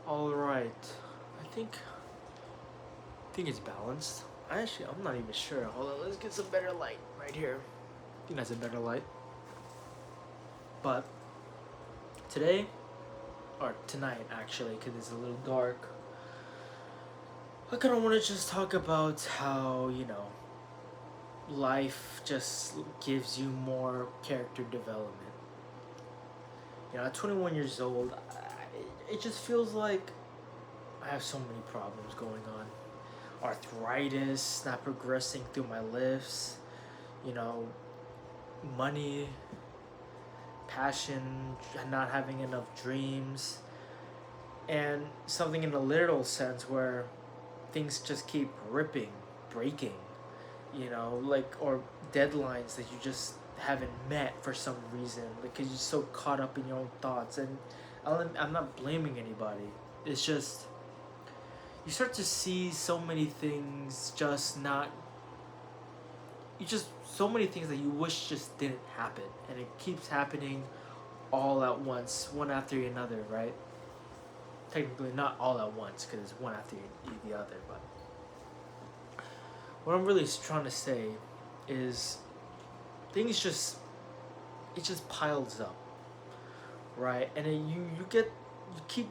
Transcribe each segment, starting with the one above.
All right. I think it's balanced. I'm not even sure. Hold on, let's get some better light right here. I think that's a better light. But today, or tonight actually, because it's a little dark, I kind of want to just talk about how, life just gives you more character development. At 21 years old, it just feels like I have so many problems going on. Arthritis, not progressing through my lifts, you know, money, passion, not having enough dreams, and something in a literal sense where things just keep ripping, breaking, or deadlines that you just haven't met for some reason because you're so caught up in your own thoughts. And I'm not blaming anybody. It's just you start to see so many things just not you just so many things that you wish just didn't happen, and it keeps happening all at once, one after another, right? Technically not all at once because it's one after the other, but what I'm really trying to say is things just it just piles up, right? And then you keep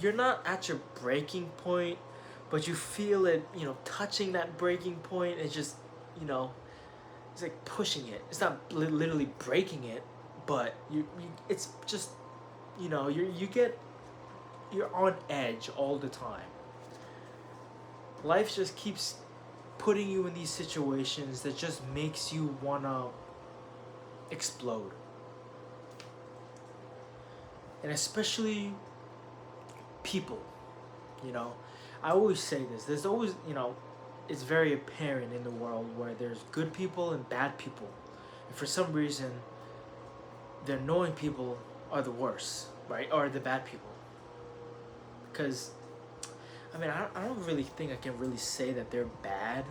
you're not at your breaking point, but you feel it, touching that breaking point. It's just, you know, it's like pushing it. It's not literally breaking it, but it's just, you're on edge all the time. Life just keeps putting you in these situations that just makes you wanna explode. And especially people, you know. I always say this. There's always, it's very apparent in the world where there's good people and bad people. And for some reason, the annoying people are the worst, right? Or the bad people. Because I don't really think I can really say that they're bad.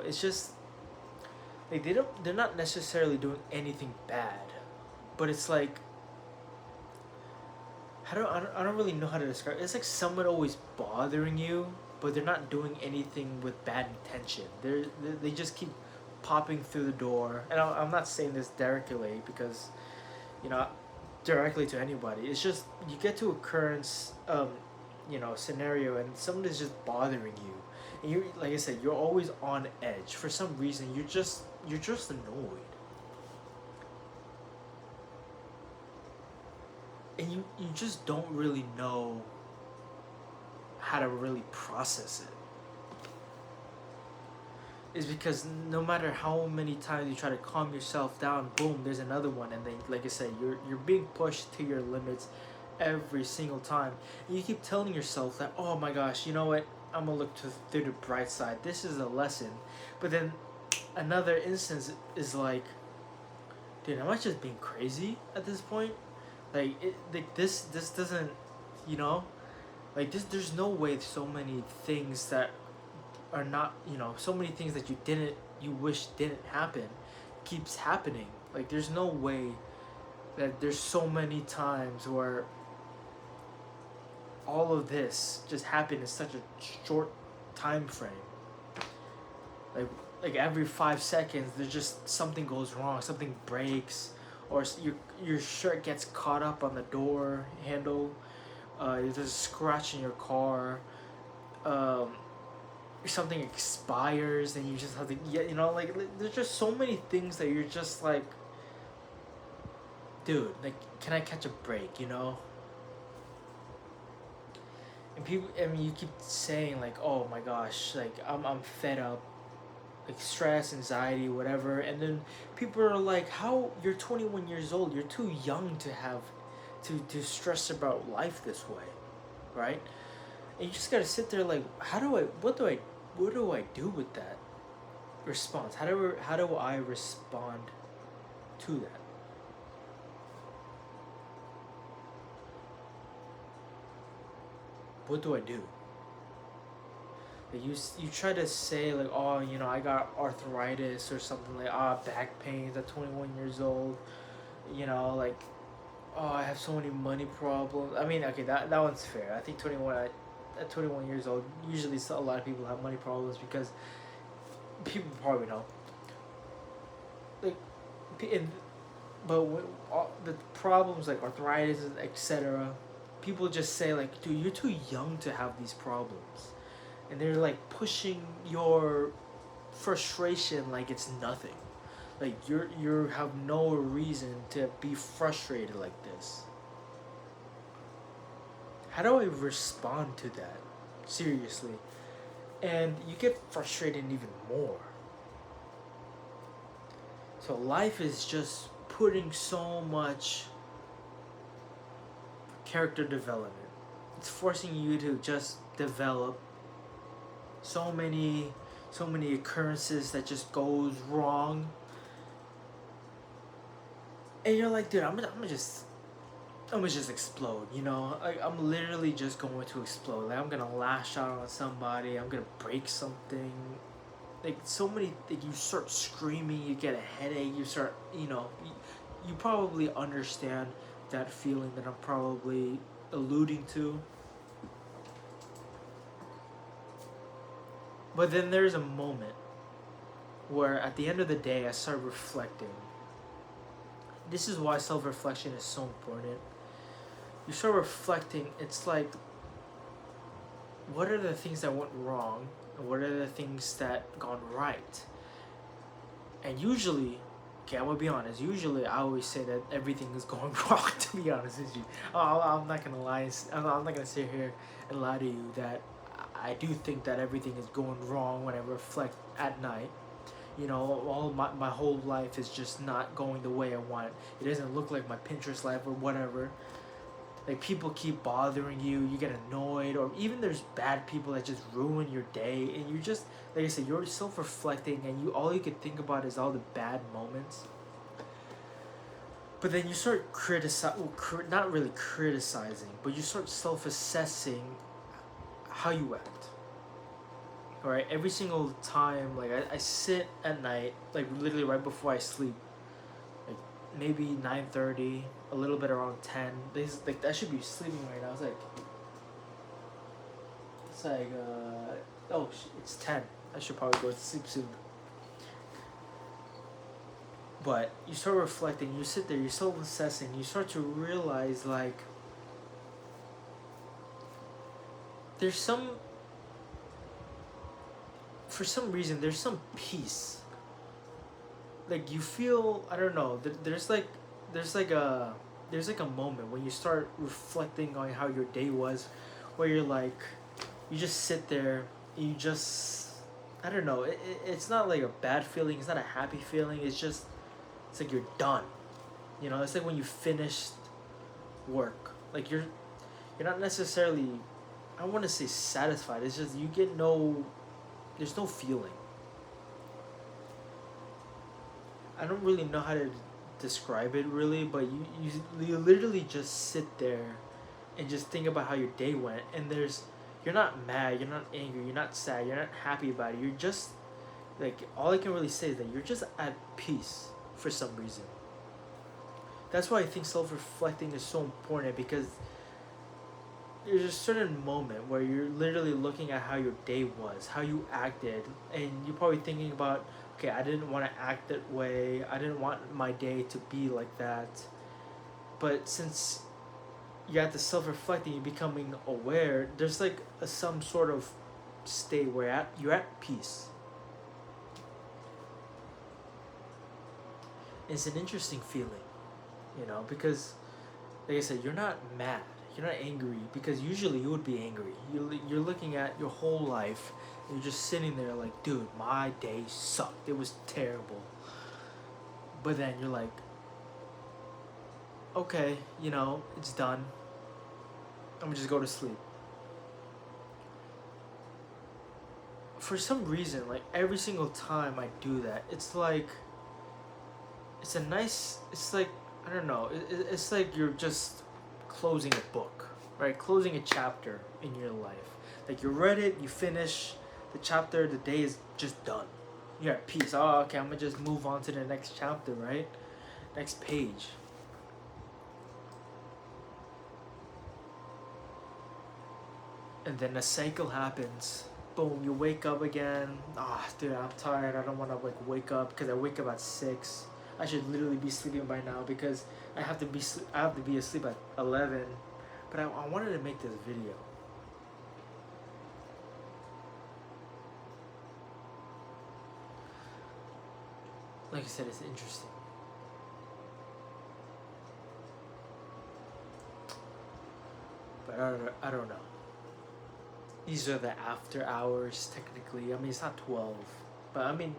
It's just like they're not necessarily doing anything bad, but it's like I don't really know how to describe it. It's like someone always bothering you, but they're not doing anything with bad intention. They just keep popping through the door, and I'm not saying this directly because, you know, directly to anybody. It's just you get to a current, scenario, and someone is just bothering you, and you, like I said, you're always on edge for some reason. You're just annoyed, and you just don't really know how to really process it. Is because no matter how many times you try to calm yourself down, boom, there's another one, and then, like I said, you're being pushed to your limits every single time. And you keep telling yourself that, oh my gosh, you know what? I'm gonna look through the bright side. This is a lesson, but then another instance is like, dude, am I just being crazy at this point? This doesn't, you know, like this. There's no way so many things that are not, so many things that you wish didn't happen keeps happening. Like there's no way that there's so many times where all of this just happened in such a short time frame. like like every 5 seconds there's just something goes wrong, something breaks, or your shirt gets caught up on the door handle. There's a scratch in your car. um, Something expires and you just have to, yeah, there's just so many things that you're just like, dude, like, can I catch a break, and people, you keep saying like, oh my gosh, like I'm fed up, like stress, anxiety, whatever, and then people are like, how, you're 21 years old, you're too young to have to stress about life this way, right? And you just gotta sit there like, what do I do with that response? How do I respond to that? What do I do? Like you try to say like, oh, I got arthritis or something, like, back pains at 21 years old, like, oh, I have so many money problems. I mean, okay, that one's fair. I think 21. At 21 years old, usually a lot of people have money problems because people probably know. Like, and, but when, all the problems like arthritis, etc. People just say like, dude, you're too young to have these problems, and they're like pushing your frustration like it's nothing. Like you have no reason to be frustrated like this. How do I respond to that? Seriously. And you get frustrated even more. So life is just putting so much character development. It's forcing you to just develop so many occurrences that just goes wrong. And you're like, dude, I'm gonna just explode, you know? I'm literally just going to explode. Like, I'm gonna lash out on somebody, I'm gonna break something. Like, so many, like, you start screaming, you get a headache, you start, you probably understand that feeling that I'm probably alluding to. But then there's a moment where at the end of the day, I start reflecting. This is why self reflection is so important. You start reflecting, it's like, what are the things that went wrong and what are the things that gone right? And usually, okay, I'm gonna be honest, usually I always say that everything is going wrong, to be honest with you. I'm not gonna lie, I'm not gonna sit here and lie to you that I do think that everything is going wrong when I reflect at night. All my whole life is just not going the way I want. It doesn't look like my Pinterest life or whatever. Like, people keep bothering you, you get annoyed, or even there's bad people that just ruin your day, and you just, like I said, you're self-reflecting, and all you can think about is all the bad moments. But then you start not really criticizing, but you start self-assessing how you act. All right, every single time, like, I sit at night, like, literally right before I sleep, like, maybe 9:30, a little bit around 10. Like, I should be sleeping right now. It's 10. I should probably go to sleep soon. But you start reflecting, you sit there, you're self-assessing, you start to realize, like, there's for some reason, there's some peace. Like, you feel, I don't know, there's like a moment when you start reflecting on how your day was, where you're like, you just sit there, you just, I don't know, it's not like a bad feeling, it's not a happy feeling, it's like you're done. It's like when you finished work. Like, you're not necessarily, I don't want to say satisfied, it's just you get there's no feeling. I don't really know how to describe it really, but you literally just sit there and just think about how your day went, and you're not mad, you're not angry, you're not sad, you're not happy about it. You're just, like, all I can really say is that you're just at peace for some reason. That's why I think self-reflecting is so important, because there's a certain moment where you're literally looking at how your day was, how you acted, and you're probably thinking about, okay, I didn't want to act that way, I didn't want my day to be like that. But since you're at the self-reflecting, you're becoming aware, there's like some sort of state where you're at peace. It's an interesting feeling, because, like I said, you're not mad, you're not angry, because usually you would be angry. You're looking at your whole life, and you're just sitting there like, dude, my day sucked, it was terrible. But then you're like, okay, it's done, I'm gonna just go to sleep. For some reason, like, every single time I do that, it's like, it's like, I don't know, it's like you're just closing a book, right? Closing a chapter in your life. Like, you read it, you finish the chapter, the day is just done. You're at peace. Oh, okay, I'm gonna just move on to the next chapter, right? Next page. and then a cycle happens. Boom, you wake up again. Ah, dude, I'm tired. I don't want to like wake up because I wake up at 6. I should literally be sleeping by now because I have to be asleep at 11. But I wanted to make this video. Like I said, it's interesting. But I don't know. These are the after hours, technically. I mean, it's not 12. But I mean,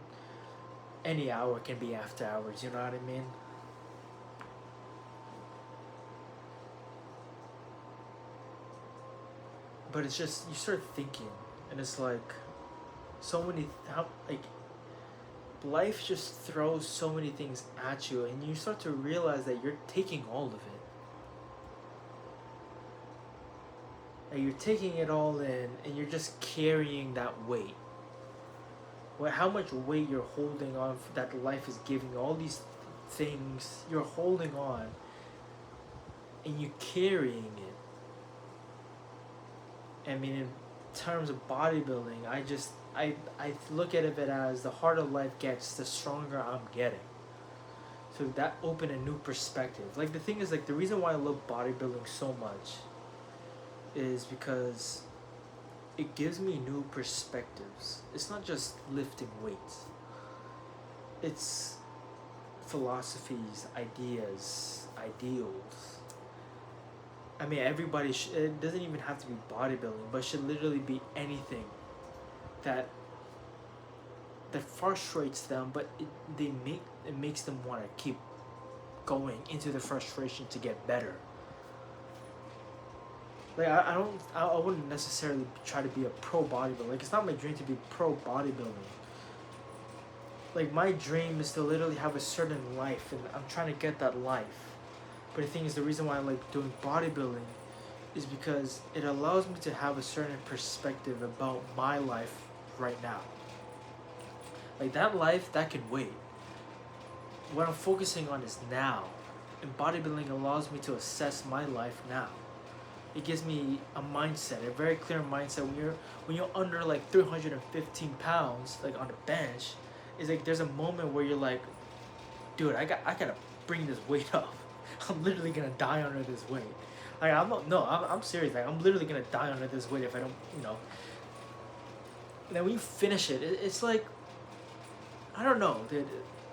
any hour can be after hours, you know what I mean? But it's just, you start thinking, and it's like, so many, like, life just throws so many things at you, and you start to realize that you're taking all of it. Like, you're taking it all in, and you're just carrying that weight. How much weight you're holding on that life is giving you, all these things you're holding on, and you're carrying it. I mean, in terms of bodybuilding, I look at it as the harder life gets, the stronger I'm getting. So that opened a new perspective. Like, the thing is, like, the reason why I love bodybuilding so much is because it gives me new perspectives. It's not just lifting weights. It's philosophies, ideas, ideals. I mean, everybody it doesn't even have to be bodybuilding, but it should literally be anything that frustrates them, but it makes them want to keep going into the frustration to get better. Like, I wouldn't necessarily try to be a pro bodybuilder. Like, it's not my dream to be pro bodybuilding. Like, my dream is to literally have a certain life, and I'm trying to get that life. But the thing is, the reason why I like doing bodybuilding is because it allows me to have a certain perspective about my life right now. Like, that life, that can wait. What I'm focusing on is now. And bodybuilding allows me to assess my life now. It gives me a mindset, a very clear mindset. When you're under like 315 pounds, like on the bench, it's like there's a moment where you're like, dude, I gotta bring this weight up. I'm literally gonna die under this weight. Like, I'm serious. Like, I'm literally gonna die under this weight if I don't, you know. And then when you finish it, it's like, I don't know.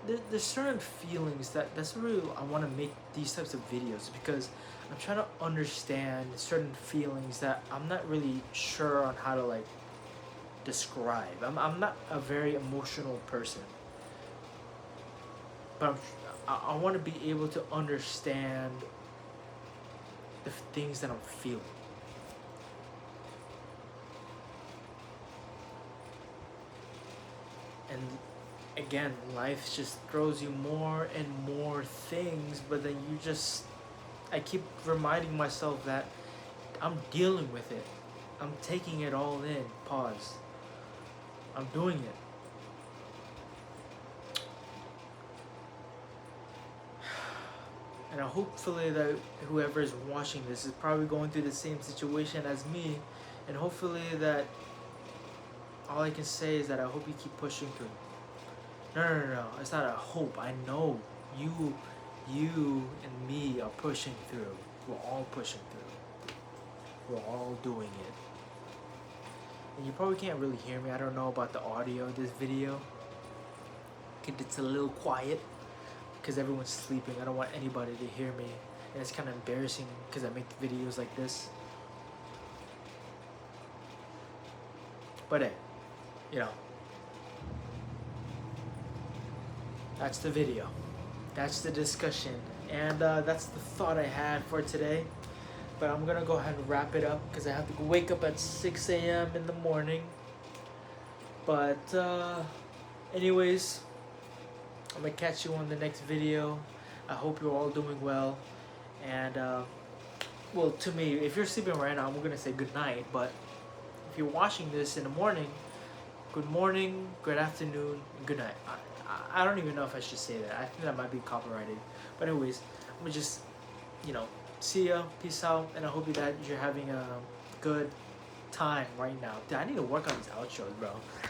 There's certain feelings that's really I want to make these types of videos, because I'm trying to understand certain feelings that I'm not really sure on how to like describe. I'm not a very emotional person, but I want to be able to understand the things that I'm feeling. And again, life just throws you more and more things, but then I keep reminding myself that I'm dealing with it. I'm taking it all in. Pause. I'm doing it. And hopefully that whoever is watching this is probably going through the same situation as me. And hopefully that all I can say is that I hope you keep pushing through. No. It's not a hope. I know you and me are pushing through. We're all pushing through. We're all doing it. And you probably can't really hear me. I don't know about the audio of this video. It's a little quiet because everyone's sleeping. I don't want anybody to hear me. And it's kind of embarrassing because I make videos like this. But hey, you know, that's the video. That's the discussion. And that's the thought I had for today. But I'm going to go ahead and wrap it up because I have to wake up at 6 a.m. in the morning. But anyways, I'm going to catch you on the next video. I hope you're all doing well. And, well, to me, if you're sleeping right now, I'm going to say good night. But if you're watching this in the morning, good morning, good afternoon, good night. I don't even know if I should say that. I think that might be copyrighted. But anyways, I'm going to just, you know, see ya, peace out, and I hope that you're having a good time right now. Dude, I need to work on these outros, bro.